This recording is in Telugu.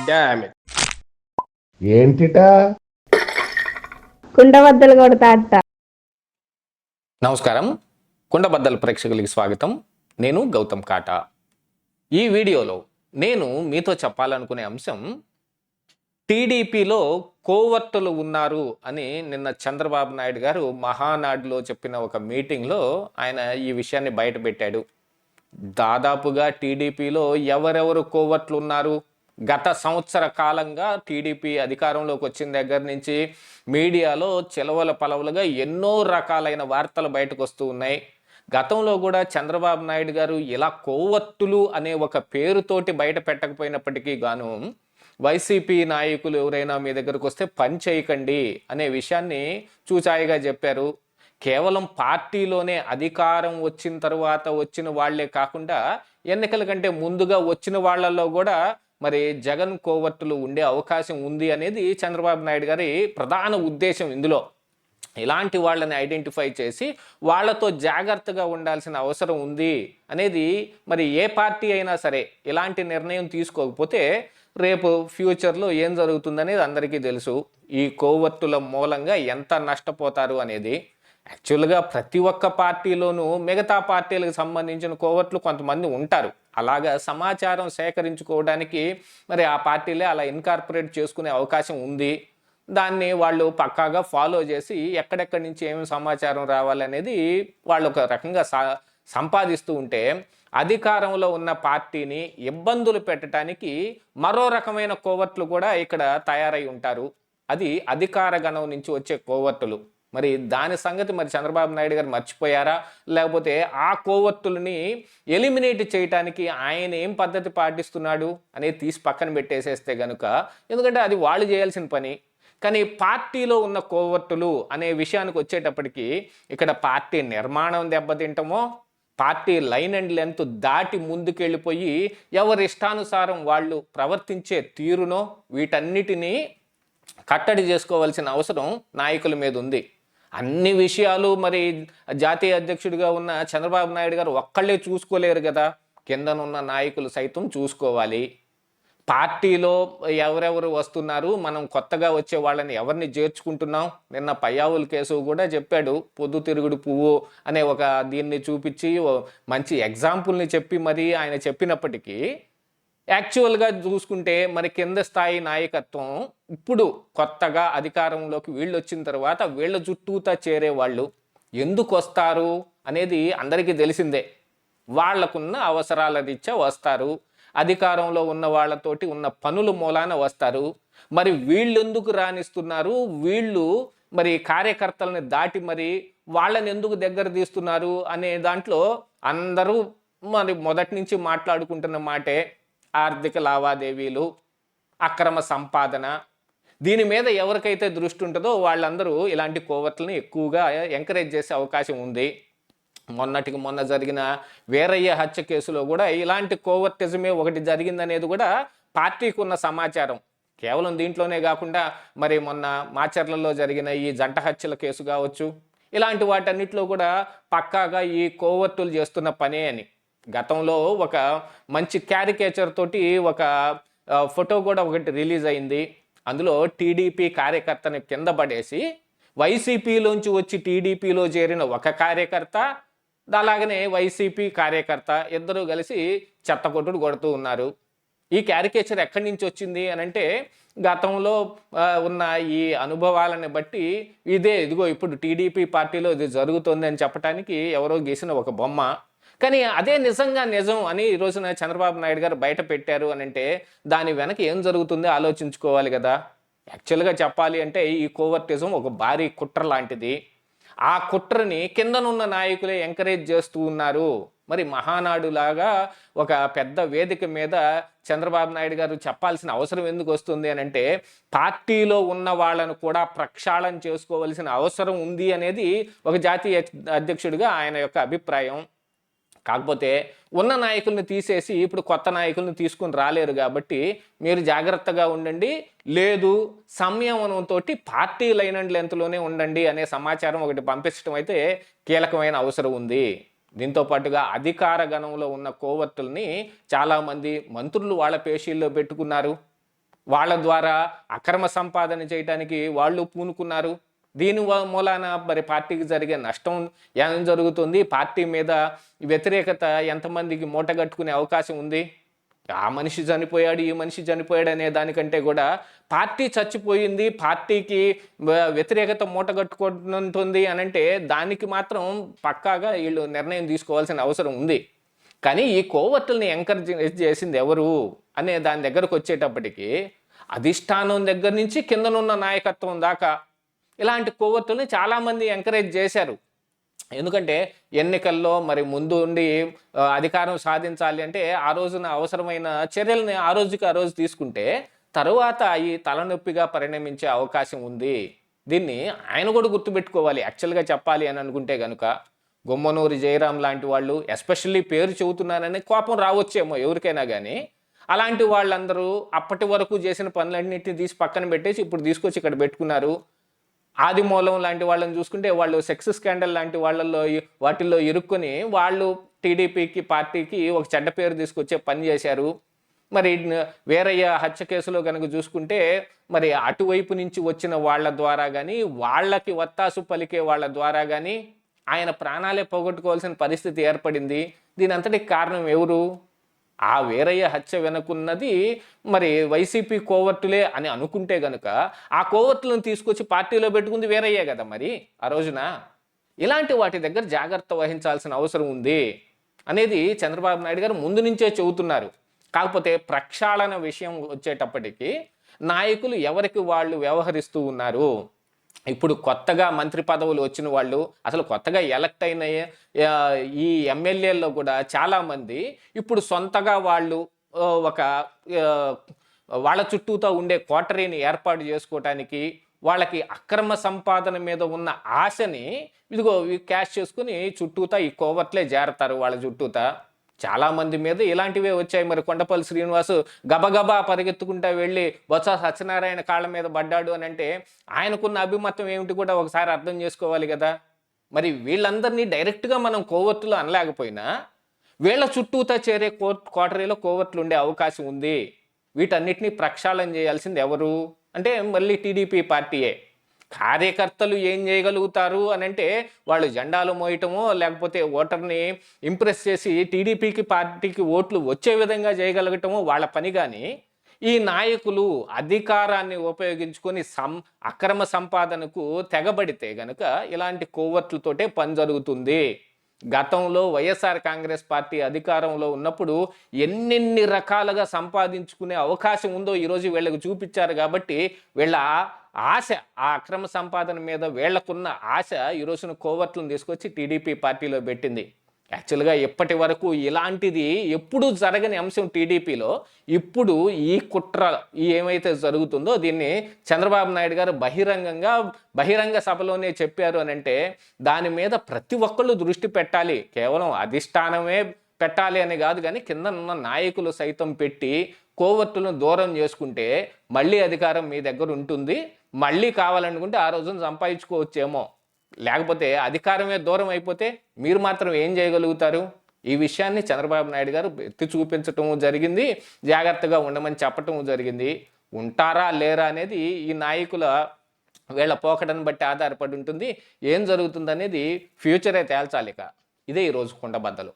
Damn it. ఏంటిటా కుండబద్దలు కొడతా అట్ట. నమస్కారం, కుండబద్దల ప్రేక్షకులకి స్వాగతం. నేను గౌతమ్ కాటా. ఈ వీడియోలో నేను మీతో చెప్పాలనుకునే అంశం, టీడీపీలో కోవర్టులు ఉన్నారు అని నిన్న చంద్రబాబు నాయుడు గారు మహానాడులో చెప్పిన ఒక మీటింగ్లో ఆయన ఈ విషయాన్ని బయటపెట్టాడు. దాదాపుగా టీడీపీలో ఎవరెవరు కోవర్ట్లు ఉన్నారు, గత సంవత్సర కాలంగా టీడీపీ అధికారంలోకి వచ్చిన దగ్గర నుంచి మీడియాలో చిలవల పలవలుగా ఎన్నో రకాలైన వార్తలు బయటకు వస్తూ ఉన్నాయి. గతంలో కూడా చంద్రబాబు నాయుడు గారు ఇలా కోవర్టులు అనే ఒక పేరుతోటి బయట పెట్టకపోయినప్పటికీ గాను వైసీపీ నాయకులు ఎవరైనా మీ దగ్గరకు వస్తే పని చేయకండి అనే విషయాన్ని చూచాయిగా చెప్పారు. కేవలం పార్టీలోనే అధికారం వచ్చిన తర్వాత వచ్చిన వాళ్లే కాకుండా ఎన్నికల కంటే ముందుగా వచ్చిన వాళ్లలో కూడా మరి జగన్ కోవర్టులు ఉండే అవకాశం ఉంది అనేది చంద్రబాబు నాయుడు గారి ప్రధాన ఉద్దేశం. ఇందులో ఇలాంటి వాళ్ళని ఐడెంటిఫై చేసి వాళ్లతో జాగ్రత్తగా ఉండాల్సిన అవసరం ఉంది అనేది, మరి ఏ పార్టీ అయినా సరే ఇలాంటి నిర్ణయం తీసుకోకపోతే రేపు ఫ్యూచర్లో ఏం జరుగుతుందనేది అందరికీ తెలుసు. ఈ కోవర్టుల మూలంగా ఎంత నష్టపోతారు అనేది. యాక్చువల్గా ప్రతి ఒక్క పార్టీలోనూ మిగతా పార్టీలకు సంబంధించిన కోవర్ట్లు కొంతమంది ఉంటారు. అలాగా సమాచారం సేకరించుకోవడానికి మరి ఆ పార్టీలే అలా ఇన్కార్పొరేట్ చేసుకునే అవకాశం ఉంది. దాన్ని వాళ్ళు పక్కాగా ఫాలో చేసి ఎక్కడెక్కడి నుంచి ఏమి సమాచారం రావాలనేది వాళ్ళు ఒక రకంగా సంపాదిస్తూ ఉంటే, అధికారంలో ఉన్న పార్టీని ఇబ్బందులు పెట్టడానికి మరో రకమైన కోవర్ట్లు కూడా ఇక్కడ తయారై ఉంటారు. అది అధికార గణం నుంచి వచ్చే కోవర్టులు. మరి దాని సంగతి మరి చంద్రబాబు నాయుడు గారు మర్చిపోయారా, లేకపోతే ఆ కోవర్టులని ఎలిమినేట్ చేయడానికి ఆయన ఏం పద్ధతి పాటిస్తున్నాడు అనేది తీసి పక్కన పెట్టేసేస్తే గనుక, ఎందుకంటే అది వాళ్ళు చేయాల్సిన పని. కానీ పార్టీలో ఉన్న కోవర్టులు అనే విషయానికి వచ్చేటప్పటికి ఇక్కడ పార్టీ నిర్మాణం దెబ్బతింటమో, పార్టీ లైన్ అండ్ లెంత్ దాటి ముందుకెళ్ళిపోయి ఎవరి ఇష్టానుసారం వాళ్ళు ప్రవర్తించే తీరునో, వీటన్నిటినీ కట్టడి చేసుకోవాల్సిన అవసరం నాయకుల మీద ఉంది. అన్ని విషయాలు మరి జాతీయ అధ్యక్షుడిగా ఉన్న చంద్రబాబు నాయుడు గారు ఒక్కళ్ళే చూసుకోలేరు కదా, కిందనున్న నాయకులు సైతం చూసుకోవాలి. పార్టీలో ఎవరెవరు వస్తున్నారు, మనం కొత్తగా వచ్చే వాళ్ళని ఎవరిని చేర్చుకుంటున్నాం. నిన్న పయ్యావుల కేసు కూడా చెప్పాడు. పొద్దుతిరుగుడు పువ్వు అనే ఒక దీన్ని చూపించి మంచి ఎగ్జాంపుల్ని చెప్పి మరి ఆయన చెప్పినప్పటికీ, యాక్చువల్గా చూసుకుంటే మరి కింద స్థాయి నాయకత్వం ఇప్పుడు కొత్తగా అధికారంలోకి వీళ్ళు వచ్చిన తర్వాత వీళ్ళ చుట్టూతా చేరేవాళ్ళు ఎందుకు వస్తారు అనేది అందరికీ తెలిసిందే. వాళ్లకున్న అవసరాల రీత్యా వస్తారు. అధికారంలో ఉన్న వాళ్ళతోటి ఉన్న పనుల మూలాన వస్తారు. మరి వీళ్ళు ఎందుకు రాణిస్తున్నారు, వీళ్ళు మరి కార్యకర్తలని దాటి మరి వాళ్ళని ఎందుకు దగ్గర తీస్తున్నారు అనే దాంట్లో అందరూ మరి మొదటి నుంచి మాట్లాడుకుంటున్న మాటే ఆర్థిక లావాదేవీలు, అక్రమ సంపాదన. దీని మీద ఎవరికైతే దృష్టి ఉంటుందో వాళ్ళందరూ ఇలాంటి కోవర్ట్లని ఎక్కువగా ఎంకరేజ్ చేసే అవకాశం ఉంది. మొన్నటికి మొన్న జరిగిన వీరయ్య హత్య కేసులో కూడా ఇలాంటి కోవర్టిజమే ఒకటి జరిగిందనేది కూడా పార్టీకి ఉన్న సమాచారం. కేవలం దీంట్లోనే కాకుండా మరి మొన్న మాచర్లలో జరిగిన ఈ జంట హత్యల కేసు కావచ్చు, ఇలాంటి వాటన్నిటిలో కూడా పక్కాగా ఈ కోవర్టులు చేస్తున్న పనే అని. గతంలో ఒక మంచి క్యారికేచర్ తోటి ఒక ఫోటో కూడా ఒకటి రిలీజ్ అయింది. అందులో టీడీపీ కార్యకర్తని కింద పడేసి వైసీపీలోంచి వచ్చి టీడీపీలో చేరిన ఒక కార్యకర్త, అలాగనే వైసీపీ కార్యకర్త ఇద్దరు కలిసి చెత్తకొట్టుడు కొడుతూ ఉన్నారు. ఈ క్యారికేచర్ ఎక్కడి నుంచి వచ్చింది అని అంటే, గతంలో ఉన్న ఈ అనుభవాలని బట్టి ఇదిగో ఇప్పుడు టీడీపీ పార్టీలో ఇది జరుగుతుంది అని చెప్పడానికి ఎవరో గీసిన ఒక బొమ్మ. కానీ అదే నిజంగా నిజం అని ఈ రోజున చంద్రబాబు నాయుడు గారు బయట పెట్టారు అని అంటే, దాని వెనక ఏం జరుగుతుందో ఆలోచించుకోవాలి కదా. యాక్చువల్గా చెప్పాలి అంటే ఈ కోవర్టిజం ఒక భారీ కుట్ర లాంటిది. ఆ కుట్రని కిందనున్న నాయకులే ఎంకరేజ్ చేస్తూ ఉన్నారు. మరి మహానాడు లాగా ఒక పెద్ద వేదిక మీద చంద్రబాబు నాయుడు గారు చెప్పాల్సిన అవసరం ఎందుకు వస్తుంది అని అంటే, పార్టీలో ఉన్న వాళ్ళను కూడా ప్రక్షాళన చేసుకోవాల్సిన అవసరం ఉంది అనేది ఒక జాతీయ అధ్యక్షుడిగా ఆయన యొక్క అభిప్రాయం. కాకపోతే ఉన్న నాయకుల్ని తీసేసి ఇప్పుడు కొత్త నాయకుల్ని తీసుకుని రాలేరు కాబట్టి మీరు జాగ్రత్తగా ఉండండి, లేదు సంయమనంతో పార్టీ లైన్ అండ్ లెంత్లోనే ఉండండి అనే సమాచారం ఒకటి పంపించడం అయితే కీలకమైన అవసరం ఉంది. దీంతో పాటుగా అధికార గణంలో ఉన్న కోవర్టుల్ని చాలామంది మంత్రులు వాళ్ళ పేషీల్లో పెట్టుకున్నారు. వాళ్ళ ద్వారా అక్రమ సంపాదన చేయడానికి వాళ్ళు పూనుకున్నారు. దీని మూలాన మరి పార్టీకి జరిగే నష్టం ఏం జరుగుతుంది, పార్టీ మీద వ్యతిరేకత ఎంతమందికి మూటగట్టుకునే అవకాశం ఉంది? ఆ మనిషి చనిపోయాడు, ఈ మనిషి చనిపోయాడు అనే దానికంటే కూడా పార్టీ చచ్చిపోయింది, పార్టీకి వ్యతిరేకత మూటగట్టుకుంటుంది అని అంటే దానికి మాత్రం పక్కాగా వీళ్ళు నిర్ణయం తీసుకోవాల్సిన అవసరం ఉంది. కానీ ఈ కోవర్టుల్ని ఎంకరేజ్ చేసింది ఎవరు అనే దాని దగ్గరకు వచ్చేటప్పటికి అధిష్టానం దగ్గర నుంచి కిందనున్న నాయకత్వం దాకా ఇలాంటి కోవర్టుల్ని చాలామంది ఎంకరేజ్ చేశారు. ఎందుకంటే ఎన్నికల్లో మరి ముందు ఉండి అధికారం సాధించాలి అంటే ఆ రోజున అవసరమైన చర్యల్ని ఆ రోజుకి ఆ రోజు తీసుకుంటే తరువాత ఈ తలనొప్పిగా పరిణమించే అవకాశం ఉంది. దీన్ని ఆయన కూడా గుర్తుపెట్టుకోవాలి. యాక్చువల్గా చెప్పాలి అని అనుకుంటే కనుక గుమ్మనూరి జయరాం లాంటి వాళ్ళు, ఎస్పెషల్లీ పేరు చెబుతున్నానని కోపం రావచ్చేమో ఎవరికైనా కానీ, అలాంటి వాళ్ళందరూ అప్పటి వరకు చేసిన పనులన్నింటినీ తీసి పక్కన పెట్టేసి ఇప్పుడు తీసుకొచ్చి ఇక్కడ పెట్టుకున్నారు. ఆదిమూలం లాంటి వాళ్ళని చూసుకుంటే వాళ్ళు సెక్స్ స్కాండల్ లాంటి వాటిల్లో ఇరుక్కొని వాళ్ళు టీడీపీకి పార్టీకి ఒక చెడ్డ పేరు తీసుకొచ్చే పని చేశారు. మరి వీరయ్య హత్య కేసులో కనుక చూసుకుంటే మరి అటువైపు నుంచి వచ్చిన వాళ్ళ ద్వారా కానీ, వాళ్ళకి వత్తాసు పలికే వాళ్ళ ద్వారా కానీ ఆయన ప్రాణాలే పోగొట్టుకోవాల్సిన పరిస్థితి ఏర్పడింది. దీని అంతటికి కారణం ఎవరు? ఆ వీరయ్య హత్య వెనుకున్నది మరి వైసీపీ కోవర్టులే అని అనుకుంటే గనుక ఆ కోవర్టులను తీసుకొచ్చి పార్టీలో పెట్టుకుంది వీరయ్యే కదా మరి ఆ రోజున. ఇలాంటి వాటి దగ్గర జాగ్రత్త వహించాల్సిన అవసరం ఉంది అనేది చంద్రబాబు నాయుడు గారు ముందు నుంచే చెబుతున్నారు. కాకపోతే ప్రక్షాళన విషయం వచ్చేటప్పటికి నాయకులు ఎవరికి వాళ్ళు వ్యవహరిస్తూ ఉన్నారు. ఇప్పుడు కొత్తగా మంత్రి పదవులు వచ్చిన వాళ్ళు, అసలు కొత్తగా ఎలక్ట్ అయిన ఈ ఎమ్మెల్యేల్లో కూడా చాలామంది ఇప్పుడు సొంతగా వాళ్ళు ఒక వాళ్ళ చుట్టూతో ఉండే కోటరీని ఏర్పాటు చేసుకోవటానికి, వాళ్ళకి అక్రమ సంపాదన మీద ఉన్న ఆశని ఇదిగో క్యాష్ చేసుకుని చుట్టూతా ఈ కోవర్ట్లే చేరతారు వాళ్ళ చుట్టూతా. చాలామంది మీద ఇలాంటివే వచ్చాయి. మరి కొండపల్లి శ్రీనివాసు గబగబా పరిగెత్తుకుంటా వెళ్ళి బొత్స సత్యనారాయణ కాళ్ళ మీద పడ్డాడు అని అంటే ఆయనకున్న అభిమతం ఏమిటి కూడా ఒకసారి అర్థం చేసుకోవాలి కదా. మరి వీళ్ళందరినీ డైరెక్ట్గా మనం కోవర్టులు అనలేకపోయినా వీళ్ళ చుట్టూతా చేరే కోటరీలో కోవర్టులు ఉండే అవకాశం ఉంది. వీటన్నిటినీ ప్రక్షాళన చేయాల్సింది ఎవరు అంటే మళ్ళీ టీడీపీ పార్టీయే. కార్యకర్తలు ఏం చేయగలుగుతారు అని అంటే వాళ్ళు జెండాలు మోయటమో లేకపోతే ఓటర్ని ఇంప్రెస్ చేసి టీడీపీకి పార్టీకి ఓట్లు వచ్చే విధంగా చేయగలగటమో వాళ్ళ పని. కానీ ఈ నాయకులు అధికారాన్ని ఉపయోగించుకొని అక్రమ సంపాదనకు తెగబడితే గనుక ఇలాంటి కోవర్టులతోటే పని జరుగుతుంది. గతంలో వైఎస్ఆర్ కాంగ్రెస్ పార్టీ అధికారంలో ఉన్నప్పుడు ఎన్నెన్ని రకాలుగా సంపాదించుకునే అవకాశం ఉందో ఈరోజు వీళ్ళకు చూపించారు. కాబట్టి వీళ్ళ ఆశ, ఆ అక్రమ సంపాదన మీద వీళ్లకున్న ఆశ ఈరోజున కోవర్టులను తీసుకొచ్చి టీడీపీ పార్టీలో పెట్టింది. యాక్చువల్గా ఇప్పటి వరకు ఇలాంటిది ఎప్పుడూ జరగని అంశం టీడీపీలో. ఇప్పుడు ఈ కుట్ర ఏమైతే జరుగుతుందో దీన్ని చంద్రబాబు నాయుడు గారు బహిరంగ సభలోనే చెప్పారు అని అంటే దాని మీద ప్రతి ఒక్కళ్ళు దృష్టి పెట్టాలి. కేవలం అధిష్టానమే పెట్టాలి అని కాదు, కానీ కింద ఉన్న నాయకులు సైతం పెట్టి కోవర్టులను దూరం చేసుకుంటే మళ్ళీ అధికారం మీ దగ్గర ఉంటుంది. మళ్ళీ కావాలనుకుంటే ఆ రోజున సంపాదించుకోవచ్చేమో. లేకపోతే అధికారమే దూరం అయిపోతే మీరు మాత్రం ఏం చేయగలుగుతారు? ఈ విషయాన్ని చంద్రబాబు నాయుడు గారు ఎత్తి చూపించటం జరిగింది, జాగ్రత్తగా ఉండమని చెప్పటం జరిగింది. ఉంటారా లేరా అనేది ఈ నాయకుల వీళ్ళ పోకడను బట్టి ఆధారపడి ఉంటుంది. ఏం జరుగుతుందనేది ఫ్యూచరే తేల్చాలి. ఇదే ఈరోజు కుండబద్దలు.